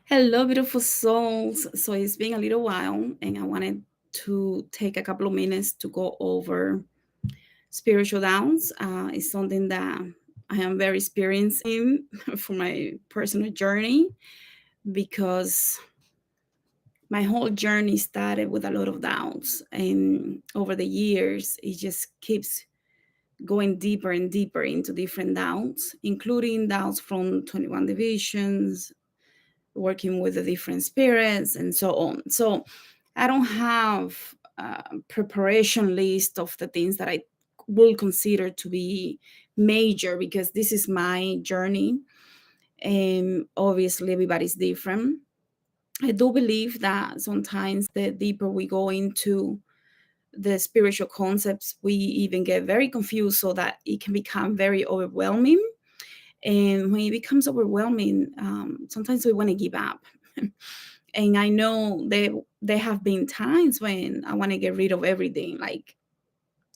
Hello, beautiful souls. So it's been a little while, and I wanted to take a couple of minutes to go over spiritual downs. It's something that I am very experienced in for my personal journey because my whole journey started with a lot of doubts, and over the years, it just keeps going deeper and deeper into different doubts, including doubts from 21 divisions, working with the different spirits and so on. So I don't have a preparation list of the things that I will consider to be major because this is my journey, and obviously everybody's different. I do believe that sometimes the deeper we go into the spiritual concepts, we even get very confused so that it can become very overwhelming. And when it becomes overwhelming, sometimes we want to give up. And I know there have been times when I want to get rid of everything, like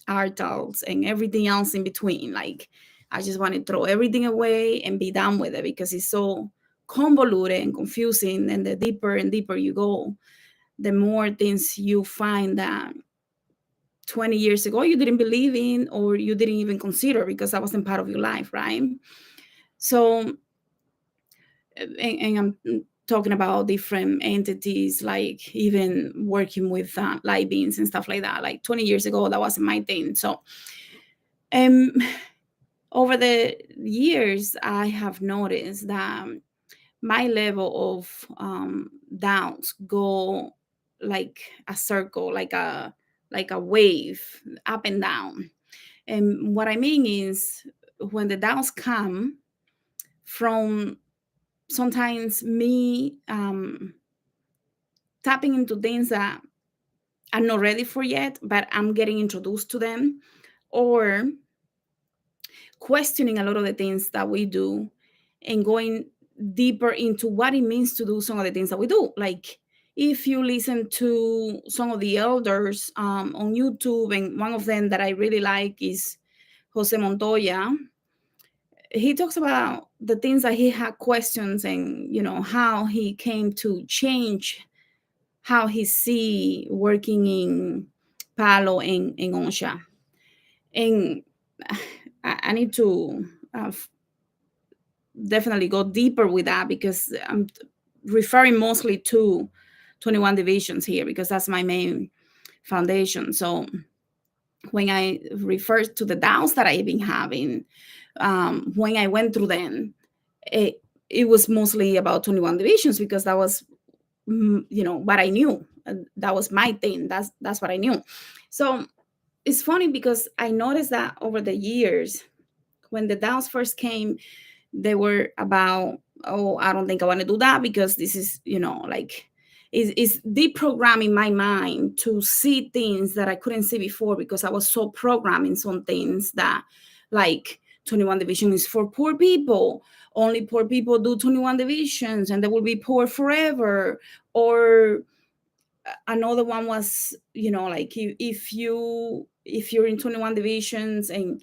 adults and everything else in between. Like I just want to throw everything away and be done with it because it's so convoluted and confusing. And the deeper and deeper you go, the more things you find that 20 years ago you didn't believe in or you didn't even consider because that wasn't part of your life, right? So and I'm talking about different entities, like even working with light beings and stuff like that. Like 20 years ago, that wasn't my thing. So, um, over the years, I have noticed that my level of doubts go like a circle, like a wave, up and down. And what I mean is, when the doubts come from sometimes me tapping into things that I'm not ready for yet, but I'm getting introduced to them, or questioning a lot of the things that we do and going deeper into what it means to do some of the things that we do. Like if you listen to some of the elders on YouTube, and one of them that I really like is Jose Montoya. He talks about the things that he had questions, and how he came to change how he see working in Palo and Onsha. And I need to definitely go deeper with that because I'm referring mostly to 21 divisions here because that's my main foundation. So when I refer to the doubts that I've been having, when I went through them, it, it was mostly about 21 divisions because that was what I knew. That was my thing. That's what I knew. So it's funny because I noticed that over the years, when the doubts first came, they were about, oh, I don't think I want to do that because this is, like, is deprogramming my mind to see things that I couldn't see before because I was so programming some things that, like, 21 division is for poor people. Only poor people do 21 divisions and they will be poor forever. Or another one was, like, if you're in 21 divisions, and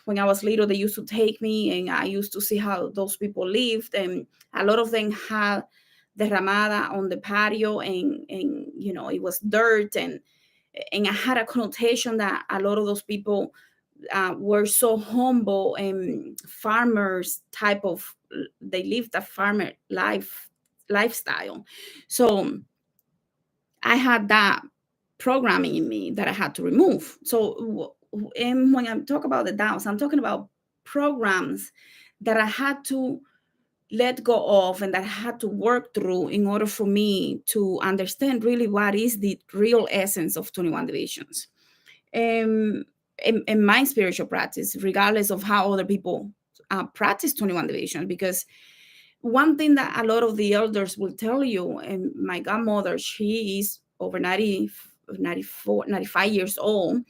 when I was little, they used to take me and I used to see how those people lived, and a lot of them had derramada on the patio, and it was dirt, and I had a connotation that a lot of those people were so humble and farmers type of, they lived a farmer lifestyle. So I had that programming in me that I had to remove. So, and when I talk about the doubts, I'm talking about programs that I had to let go of and that I had to work through in order for me to understand really what is the real essence of 21 divisions. Um, in my spiritual practice, regardless of how other people practice 21 divisions, because one thing that a lot of the elders will tell you, and my godmother, she is over 90, 94, 95 years old.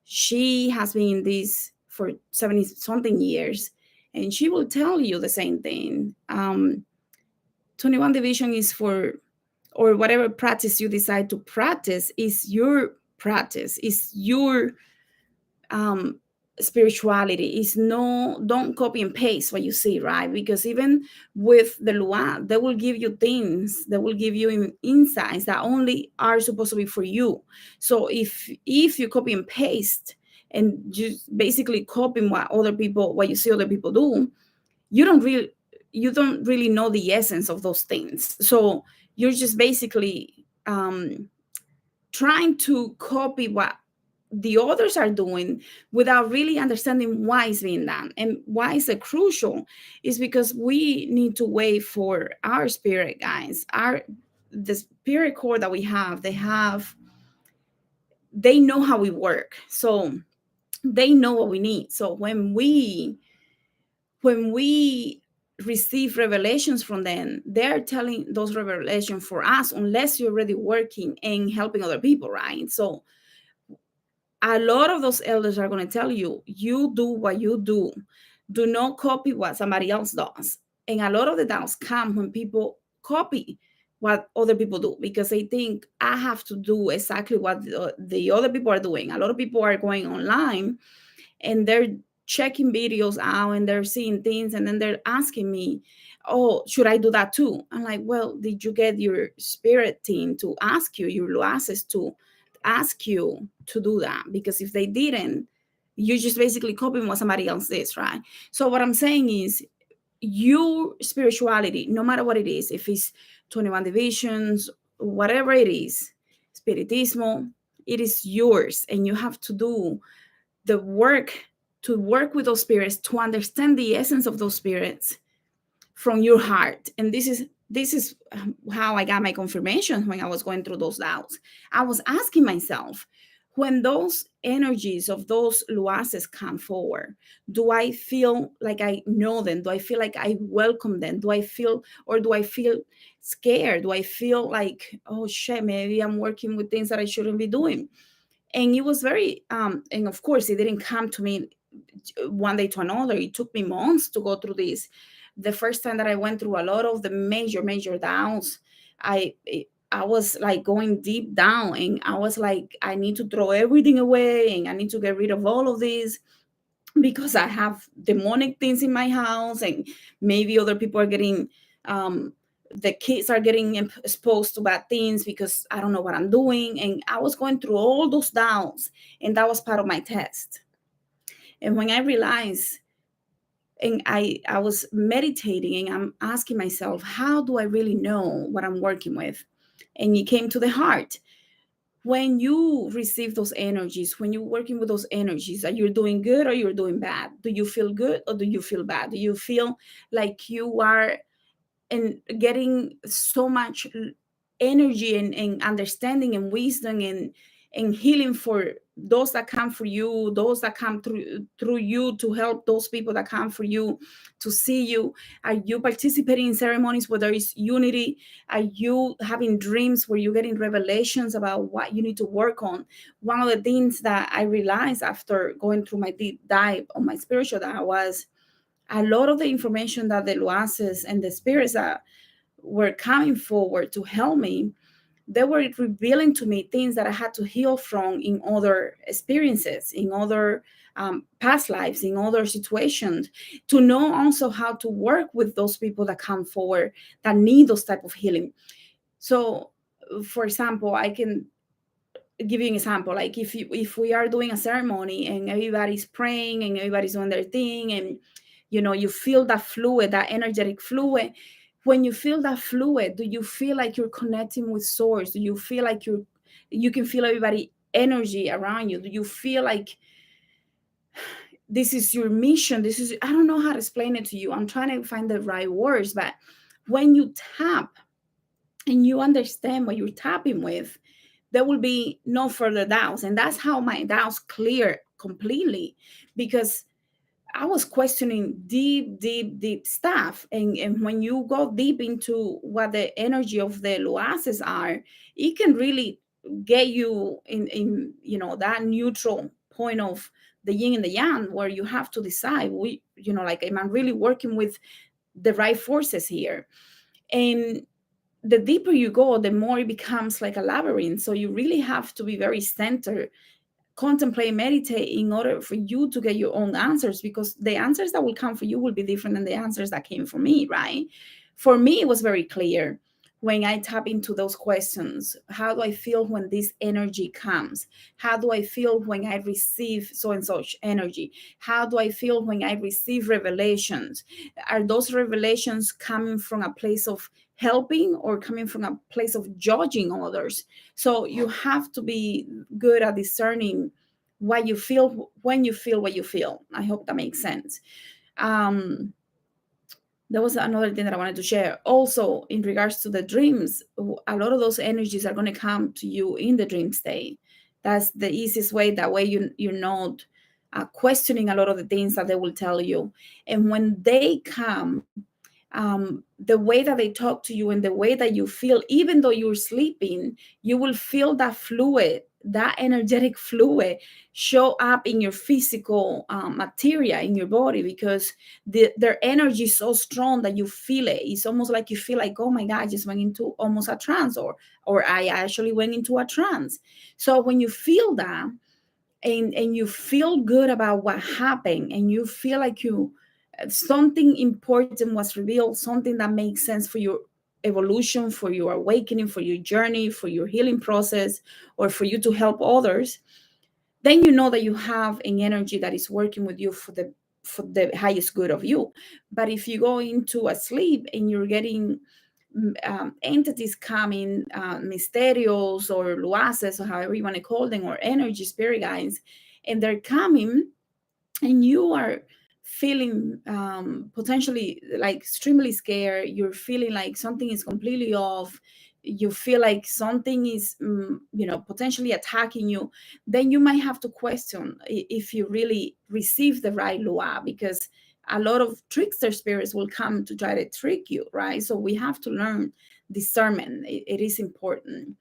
She has been in this for 70 something years, and she will tell you the same thing. 21 division is for, or whatever practice you decide to practice is your practice, is your um, spirituality is no, don't copy and paste what you see, right? Because even with the Lua, they will give you things, they will give you insights that only are supposed to be for you. So if you copy and paste and just basically copying what other people, what you see other people do, you don't really, you don't really know the essence of those things. So you're just basically trying to copy what the others are doing without really understanding why it's being done. And why is it crucial is because we need to wait for our spirit guides, our, the spirit core that we have, they know how we work. So they know what we need. So when we receive revelations from them, they're telling those revelations for us, unless you're already working and helping other people, right? So a lot of those elders are going to tell you, you do what you do not copy what somebody else does. And a lot of the doubts come when people copy what other people do, because they think I have to do exactly what the other people are doing. A lot of people are going online and they're checking videos out and they're seeing things, and then they're asking me, oh, should I do that too? I'm like, well, did you get your spirit team to ask you, your luaces to ask you to do that? Because if they didn't, you just basically copying what somebody else did, right? So what I'm saying is, your spirituality, no matter what it is, if it's 21 divisions, whatever it is, spiritismo, it is yours, and you have to do the work to work with those spirits, to understand the essence of those spirits from your heart. And this is how I got my confirmation when I was going through those doubts. I was asking myself, when those energies of those luaces come forward, do I feel like I know them? Do I feel like I welcome them? Do I feel, or do I feel scared? Do I feel like, oh shit, maybe I'm working with things that I shouldn't be doing? And it was very and of course it didn't come to me one day to another. It took me months to go through this. The first time that I went through a lot of the major downs, i I was like going deep down, and I was like, I need to throw everything away, and I need to get rid of all of this, because I have demonic things in my house, and maybe other people are getting the kids are getting exposed to bad things because I don't know what I'm doing. And I was going through all those doubts, and that was part of my test. And when I realized, and I was meditating and I'm asking myself, how do I really know what I'm working with? And it came to the heart. When you receive those energies, when you're working with those energies, are you doing good or you're doing bad? Do you feel good or do you feel bad? Do you feel like you are and getting so much energy and understanding and wisdom and healing for those that come for you, those that come through you, to help those people that come for you, to see you? Are you participating in ceremonies where there is unity? Are you having dreams where you're getting revelations about what you need to work on? One of the things that I realized after going through my deep dive on my spiritual dive was a lot of the information that the luaces and the spirits that were coming forward to help me, they were revealing to me things that I had to heal from in other experiences, in other past lives, in other situations, to know also how to work with those people that come forward that need those type of healing. So, for example, I can give you an example. Like if we are doing a ceremony and everybody's praying and everybody's doing their thing, and you feel that fluid, that energetic fluid. When you feel that fluid, do you feel like you're connecting with source? Do you feel like you can feel everybody energy around you? Do you feel like this is your mission? This is, I don't know how to explain it to you. I'm trying to find the right words, but when you tap and you understand what you're tapping with, there will be no further doubts. And that's how my doubts clear completely, because I was questioning deep stuff. And when you go deep into what the energy of the luaces are, it can really get you in that neutral point of the yin and the yang, where you have to decide, like, am I really working with the right forces here? And the deeper you go, the more it becomes like a labyrinth. So you really have to be very centered, contemplate, meditate in order for you to get your own answers, because the answers that will come for you will be different than the answers that came for me, right? For me, it was very clear when I tap into those questions. How do I feel when this energy comes? How do I feel when I receive so and such energy? How do I feel when I receive revelations? Are those revelations coming from a place of helping or coming from a place of judging others? So you have to be good at discerning what you feel when you feel what you feel. I hope that makes sense. Um, there was another thing that I wanted to share. Also, in regards to the dreams, a lot of those energies are going to come to you in the dream state. That's the easiest way. That way, you're not questioning a lot of the things that they will tell you. And when they come, the way that they talk to you and the way that you feel, even though you're sleeping, you will feel that fluid, that energetic fluid show up in your physical material in your body, because their energy is so strong that you feel it. It's almost like you feel like, oh my God, I just went into almost a trance, or I actually went into a trance. So when you feel that, and you feel good about what happened, and you feel like something important was revealed, something that makes sense for your evolution, for your awakening, for your journey, for your healing process, or for you to help others, then you know that you have an energy that is working with you for the highest good of you. But if you go into a sleep and you're getting entities coming, mysterios or luaces, or however you want to call them, or energy spirit guides, and they're coming, and you are feeling potentially like extremely scared, you're feeling like something is completely off, you feel like something is potentially attacking you, then you might have to question if you really receive the right lua, because a lot of trickster spirits will come to try to trick you, right? So we have to learn discernment. It is important.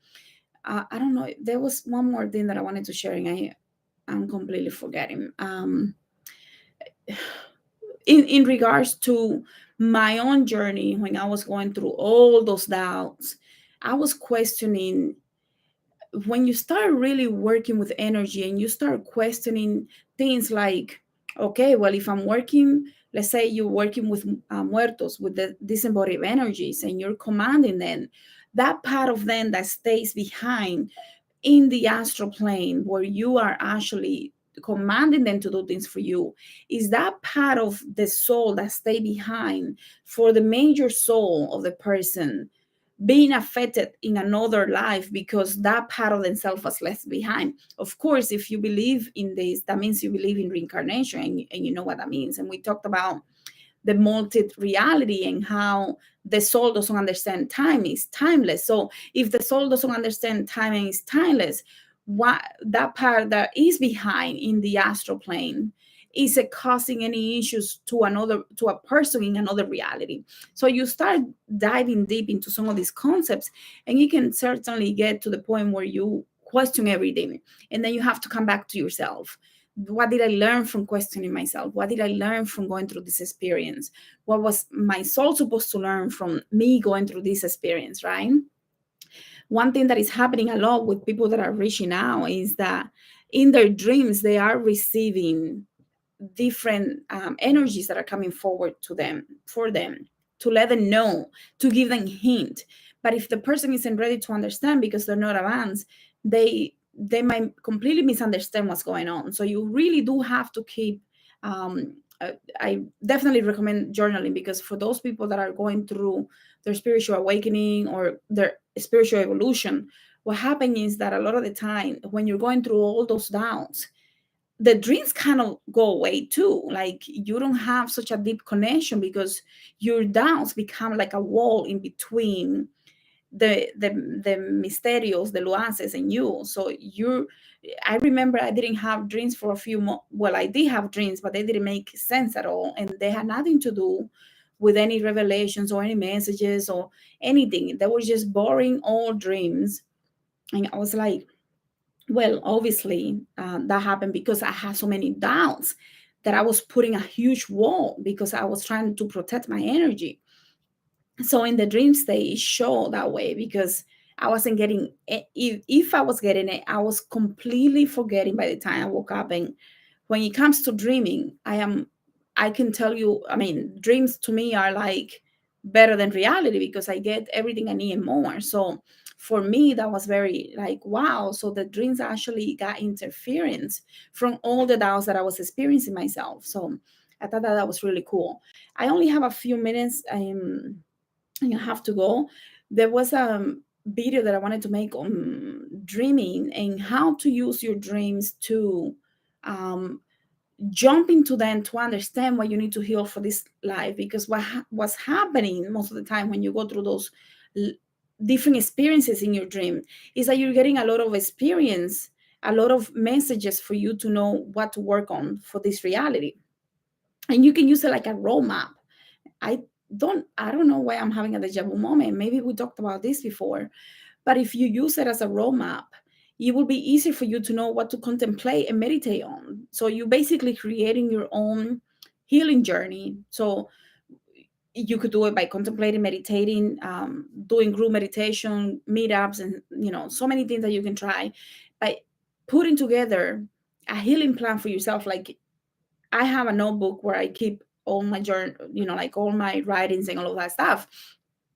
I don't know, there was one more thing that I wanted to share, and I'm completely forgetting. In regards to my own journey, when I was going through all those doubts, I was questioning. When you start really working with energy and you start questioning things like, okay, well, if I'm working, let's say you're working with muertos, with the disembodied energies, and you're commanding them, that part of them that stays behind in the astral plane, where you are actually commanding them to do things for you, is that part of the soul that stay behind for the major soul of the person being affected in another life, because that part of themselves was left behind. Of course, if you believe in this, that means you believe in reincarnation, and you know what that means. And we talked about the multi-reality and how the soul doesn't understand time is timeless. So if the soul doesn't understand time and is timeless, what that part that is behind in the astral plane, is it causing any issues to a person in another reality? So you start diving deep into some of these concepts, and you can certainly get to the point where you question everything, and then you have to come back to yourself. What did I learn from questioning myself? What did I learn from going through this experience? What was my soul supposed to learn from me going through this experience, right? One thing that is happening a lot with people that are reaching out is that in their dreams, they are receiving different energies that are coming forward to them, for them, to let them know, to give them hint. But if the person isn't ready to understand because they're not advanced, they might completely misunderstand what's going on. So you really do have to keep I definitely recommend journaling, because for those people that are going through their spiritual awakening or their spiritual evolution, what happens is that a lot of the time when you're going through all those downs, the dreams kind of go away too. Like you don't have such a deep connection, because your downs become like a wall in between the mysterios, the luances, and you. So I remember I didn't have dreams for a few well, I did have dreams, but they didn't make sense at all, and they had nothing to do with any revelations or any messages or anything. They were just boring old dreams. And I was like, well, obviously, that happened because I had so many doubts that I was putting a huge wall, because I was trying to protect my energy. So in the dream state, it showed that way, because I wasn't getting it. If I was getting it, I was completely forgetting by the time I woke up. And when it comes to dreaming, I can tell you, I mean, dreams to me are like better than reality because I get everything I need and more. So for me, that was very like, wow. So the dreams actually got interference from all the doubts that I was experiencing myself. So I thought that that was really cool. I only have a few minutes. And I have to go. There was a video that I wanted to make on dreaming and how to use your dreams to um, jump into them to understand what you need to heal for this life. Because what's happening most of the time when you go through those l- different experiences in your dream is that you're getting a lot of experience, a lot of messages for you to know what to work on for this reality. And you can use it like a roadmap. I I don't know why I'm having a deja vu moment. Maybe we talked about this before, but if you use it as a roadmap, it will be easier for you to know what to contemplate and meditate on. So you're basically creating your own healing journey. So you could do it by contemplating, meditating, doing group meditation, meetups, and so many things that you can try by putting together a healing plan for yourself. Like I have a notebook where I keep all my journal, like all my writings and all of that stuff.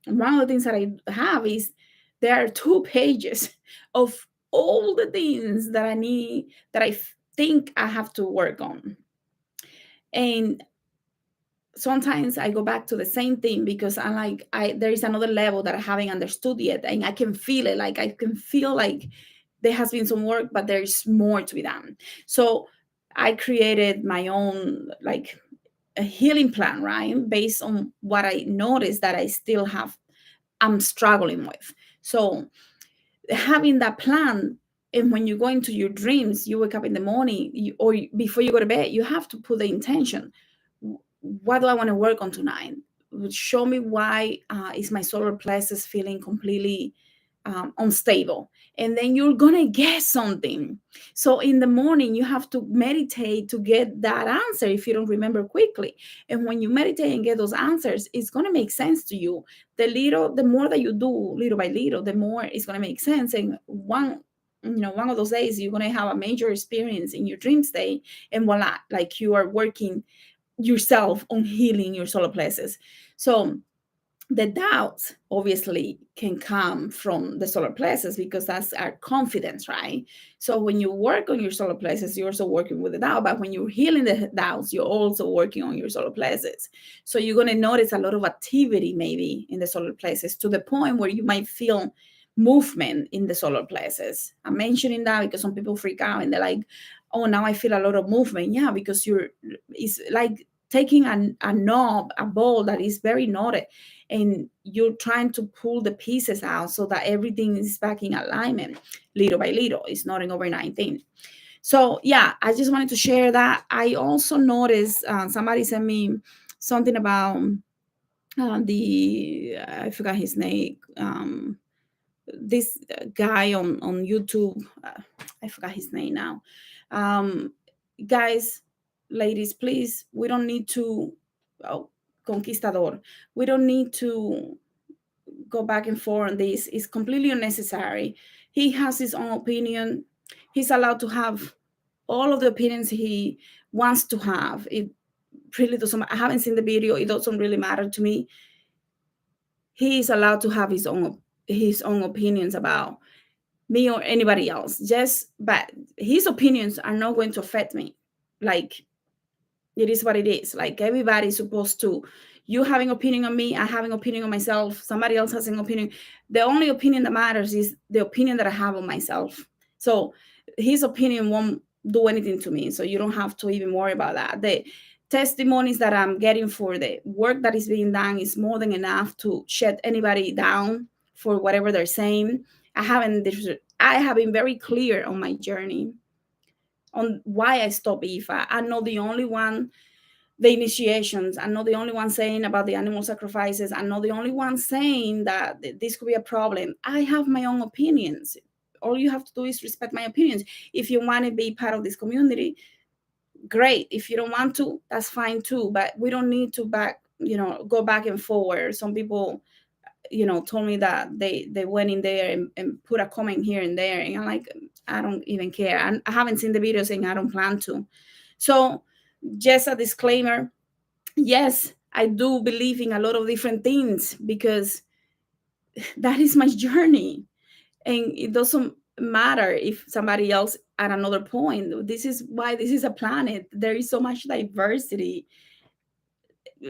And one of the things that I have is there are 2 pages of all the things that I need, that think I have to work on. And sometimes I go back to the same thing because I'm like, there is another level that I haven't understood yet. And I can feel it. Like I can feel like there has been some work, but there's more to be done. So I created my own like a healing plan, right? Based on what I noticed that I'm struggling with. So having that plan, and when you go into your dreams, you wake up in the morning, or before you go to bed, you have to put the intention. What do I want to work on tonight? Show me why is my solar plexus feeling completely unstable, and then you're gonna get something. So in the morning you have to meditate to get that answer if you don't remember quickly. And when you meditate and get those answers, it's gonna make sense to you. The more that you do little by little, the more it's gonna make sense. And one of those days you're gonna have a major experience in your dream state, and voila, like you are working yourself on healing your solar plexus. So the doubts obviously can come from the solar plexus because that's our confidence, right? So when you work on your solar plexus, you're also working with the doubt. But when you're healing the doubts, you're also working on your solar plexus. So you're going to notice a lot of activity maybe in the solar plexus, to the point where you might feel movement in the solar plexus. I'm mentioning that because some people freak out and they're like, oh, now I feel a lot of movement. Yeah, because it's like taking a knob, a ball that is very knotted, and you're trying to pull the pieces out so that everything is back in alignment little by little. It's not an overnight thing. So yeah, I just wanted to share that. I also noticed somebody sent me something about the I forgot his name. This guy on YouTube. I forgot his name now. Um, Guys, ladies, please, we don't need to. Oh, conquistador. We don't need to go back and forth on this. It's completely unnecessary. He has his own opinion. He's allowed to have all of the opinions he wants to have. It really doesn't. I haven't seen the video. It doesn't really matter to me. He is allowed to have his own opinions about me or anybody else. Just but his opinions are not going to affect me. Like it is what it is. Like everybody's supposed to. You having opinion on me, I having opinion on myself, somebody else has an opinion. The only opinion that matters is the opinion that I have on myself. So his opinion won't do anything to me. So you don't have to even worry about that. The testimonies that I'm getting for the work that is being done is more than enough to shut anybody down for whatever they're saying. I have been very clear on my journey on why I stopped IFA. I'm not the only one, the initiations. I'm not the only one saying about the animal sacrifices. I'm not the only one saying that this could be a problem. I have my own opinions. All you have to do is respect my opinions. If you want to be part of this community, great. If you don't want to, that's fine too. But we don't need to go back and forward. Some people told me that they went in there and put a comment here and there, and I'm like, I don't even care. I haven't seen the videos, and I don't plan to. So just a disclaimer, yes, I do believe in a lot of different things because that is my journey, and it doesn't matter if somebody else at another point. This is why this is a planet. There is so much diversity.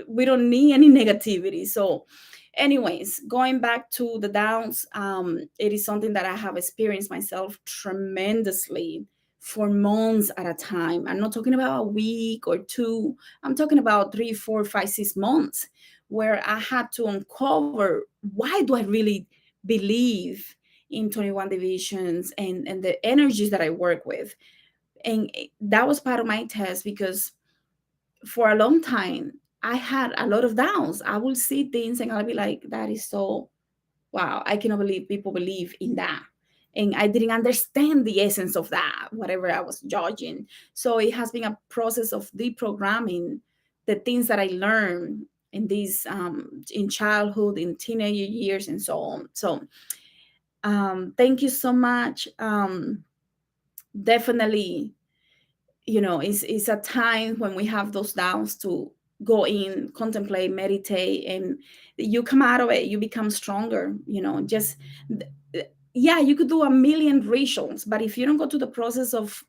We don't need any negativity. So anyways, going back to the downs, it is something that I have experienced myself tremendously for months at a time. I'm not talking about a week or two. I'm talking about 3, 4, 5, 6 months, where I had to uncover, why do I really believe in 21 divisions and the energies that I work with. And that was part of my test, because for a long time I had a lot of downs. I will see things and I'll be like, that is so, wow, I cannot believe people believe in that. And I didn't understand the essence of that, whatever I was judging. So it has been a process of deprogramming the things that I learned in these in childhood, in teenage years, and so on. So thank you so much. Definitely, it's a time when we have those downs to go in, contemplate, meditate, and you come out of it, you become stronger. Just, yeah, you could do a million rituals, but if you don't go to the process of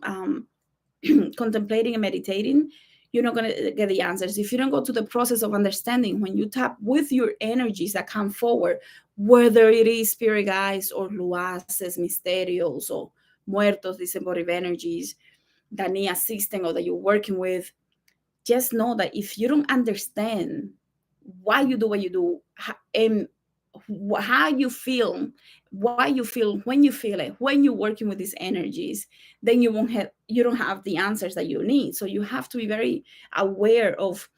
contemplating and meditating, you're not going to get the answers. If you don't go to the process of understanding, when you tap with your energies that come forward, whether it is spirit guides or luaces, misterios, or muertos, disembodied energies that need assistance or that you're working with, just know that if you don't understand why you do what you do, and how you feel, why you feel when you feel it, when you're working with these energies, then you don't have the answers that you need. So you have to be very aware of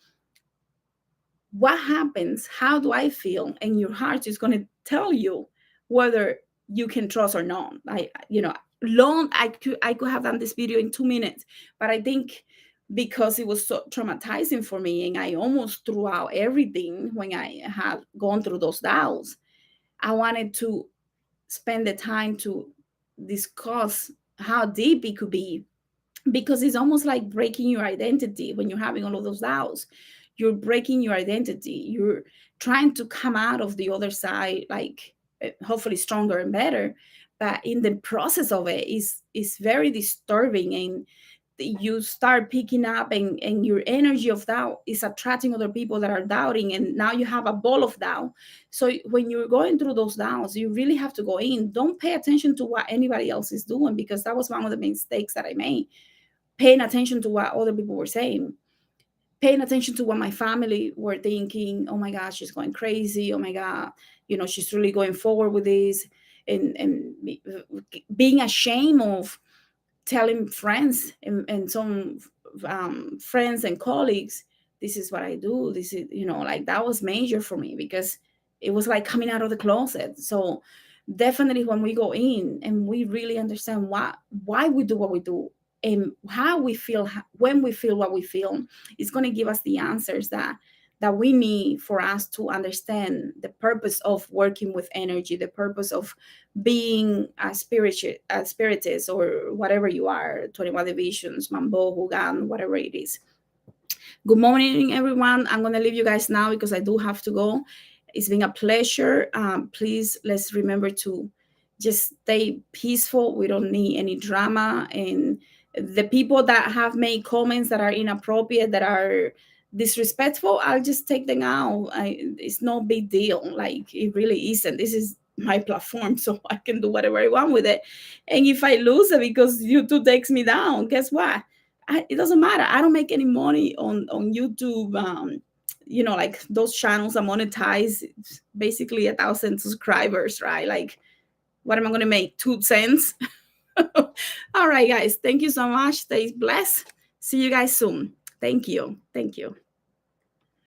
what happens, how do I feel, and your heart is going to tell you whether you can trust or not. I could have done this video in 2 minutes, but I think because it was so traumatizing for me, and I almost threw out everything when I had gone through those doubts, I wanted to spend the time to discuss how deep it could be, because it's almost like breaking your identity when you're having all of those doubts. You're breaking your identity. You're trying to come out of the other side, like hopefully stronger and better. But in the process of it, is very disturbing, and you start picking up, and your energy of doubt is attracting other people that are doubting, and now you have a ball of doubt. So when you're going through those doubts, you really have to go in. Don't pay attention to what anybody else is doing, because that was one of the mistakes that I made, paying attention to what other people were saying, paying attention to what my family were thinking. Oh my God, she's going crazy. Oh my God, she's really going forward with this, and being ashamed of telling friends and some friends and colleagues, this is what I do. This is, like, that was major for me, because it was like coming out of the closet. So definitely, when we go in and we really understand why we do what we do, and how we feel, when we feel what we feel, it's going to give us the answers that we need for us to understand the purpose of working with energy, the purpose of being a spiritist, or whatever you are, 21 divisions, Mambo, Hugan, whatever it is. Good morning, everyone. I'm going to leave you guys now because I do have to go. It's been a pleasure. Please, let's remember to just stay peaceful. We don't need any drama. And the people that have made comments that are inappropriate, that are disrespectful, I'll just take them out. It's no big deal. Like, it really isn't. This is my platform, so I can do whatever I want with it. And if I lose it because YouTube takes me down, guess what? It doesn't matter. I don't make any money on YouTube. Like, those channels are monetized, basically 1,000 subscribers, right? Like, what am I going to make? 2 cents? All right, guys. Thank you so much. Stay blessed. See you guys soon. Thank you. Thank you.